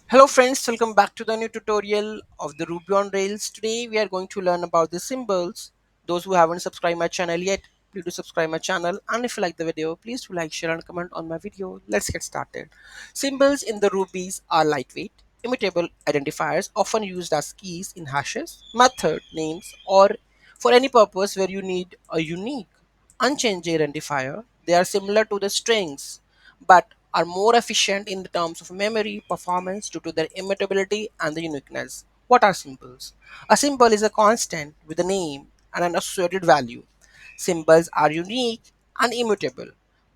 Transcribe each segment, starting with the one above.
Hello friends, welcome back to the new tutorial of the Ruby on Rails. Today we are going to learn about the symbols. Those who haven't subscribed my channel yet, please do subscribe my channel, and if you like the video, please do like, share and comment on my video. Let's get started. Symbols in the Rubies are lightweight, immutable identifiers often used as keys in hashes, method names, or for any purpose where you need a unique unchanging identifier. They are similar to the strings but are more efficient in the terms of memory performance due to their immutability and the uniqueness. What are symbols? A symbol is a constant with a name and an associated value. Symbols are unique and immutable.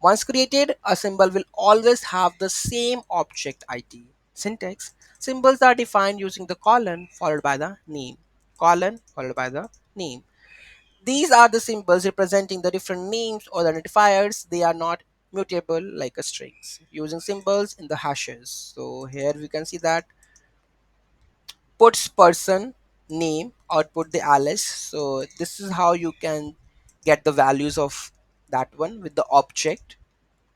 Once created, a symbol will always have the same object ID. Syntax: symbols are defined using the colon followed by the name. Colon followed by the name. These are the symbols representing the different names or the identifiers. They are not mutable like a strings. Using symbols in the hashes. So here we can see that puts person name output the Alice. So this is how you can get the values of that one with the object.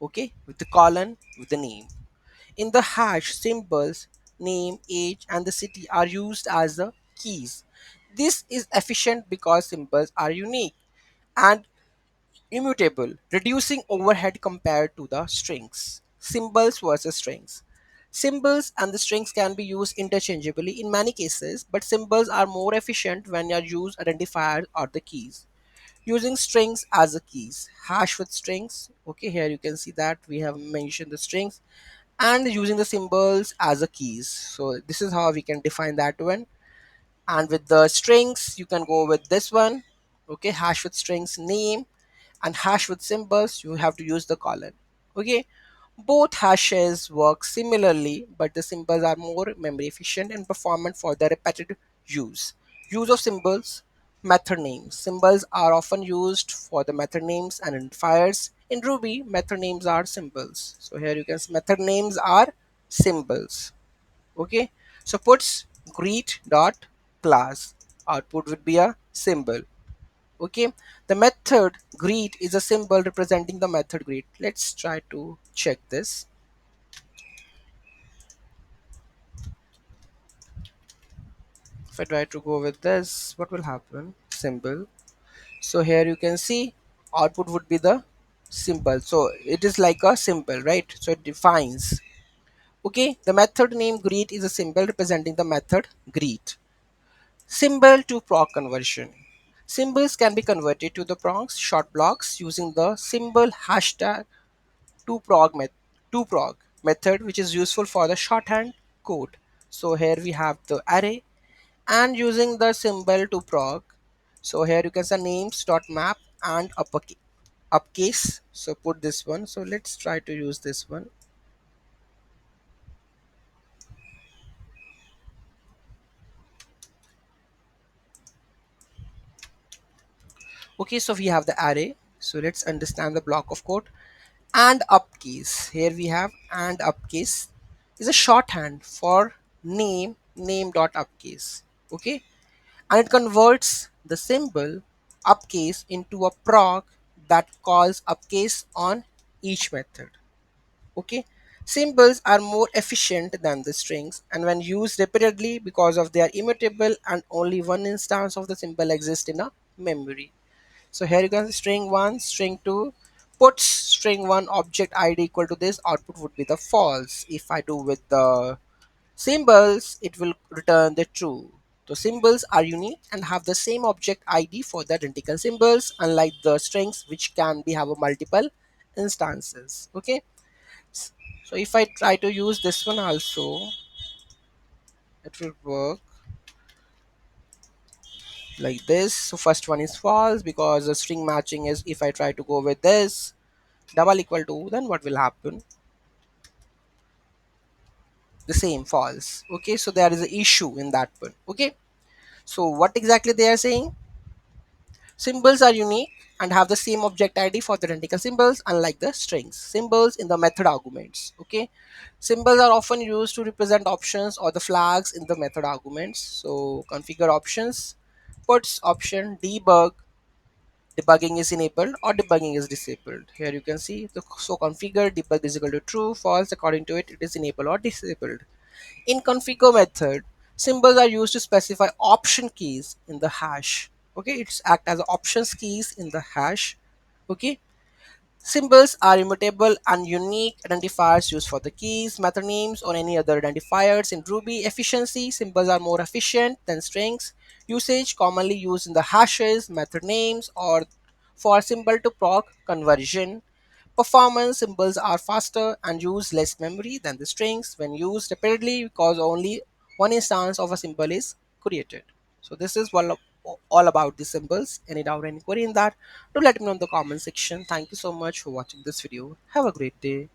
Okay, with the colon with the name. In the hash, symbols, name, age, and the city are used as the keys. This is efficient because symbols are unique and immutable, reducing overhead compared to the strings. Symbols versus strings. Symbols and the strings can be used interchangeably in many cases, but symbols are more efficient when you use identifiers or the keys. Using strings as the keys. Hash with strings. Okay, here you can see that we have mentioned the strings and using the symbols as the keys. So this is how we can define that one. And with the strings, you can go with this one. Okay, hash with strings name and hash with symbols, you have to use the colon. Okay, both hashes work similarly, but the symbols are more memory efficient and performant for the repetitive use of symbols. Method names: symbols are often used for the method names and identifiers. In Ruby, method names are symbols. So here you can see method names are symbols. Okay, so puts greet dot class, output would be a symbol. Okay, the method greet is a symbol representing the method greet. Let's try to check this. If I try to go with this, what will happen? Symbol. So here you can see output would be the symbol, so it is like a symbol, right? So it defines. Okay, the method name greet is a symbol representing the method greet. Symbol to proc conversion: symbols can be converted to the procs short blocks using the symbol hashtag toprog met- toprog method, which is useful for the shorthand code. So here we have the array and using the symbol toprog. So here you can say names dot map and upcase. So put this one. So let's try to use this one. Okay, so we have the array. So let's understand the block of code. And upcase. Here we have and upcase is a shorthand for name dot upcase. Okay, and it converts the symbol upcase into a proc that calls upcase on each method. Okay, symbols are more efficient than the strings and when used repeatedly because of their immutable and only one instance of the symbol exists in a memory. So here you can see string 1, string 2, puts string 1 object id equal to this, output would be the false. If I do with the symbols, it will return the true. The symbols are unique and have the same object ID for the identical symbols, unlike the strings which can be have a multiple instances. Okay. So if I try to use this one also, it will work like this. So first one is false because the string matching is if I try to go with this double equal to, then what will happen? The same false. Okay, so there is an issue in that one. Okay, so what exactly they are saying? Symbols are unique and have the same object ID for the identical symbols, unlike the strings. Symbols in the method arguments. Okay, symbols are often used to represent options or the flags in the method arguments. So configure options, puts option debug, debugging is enabled or debugging is disabled. Here you can see the so configure debug is equal to true, false. According to it, it is enabled or disabled. In configure method, symbols are used to specify option keys in the hash. Okay, it's act as options keys in the hash. Okay, symbols are immutable and unique identifiers used for the keys, method names, or any other identifiers. In Ruby, efficiency, symbols are more efficient than strings. Usage, commonly used in the hashes, method names, or for symbol to proc conversion. Performance, symbols are faster and use less memory than the strings when used repeatedly because only one instance of a symbol is created. So this is all about the symbols. Any doubt, any query in that? Do let me know in the comment section. Thank you so much for watching this video. Have a great day.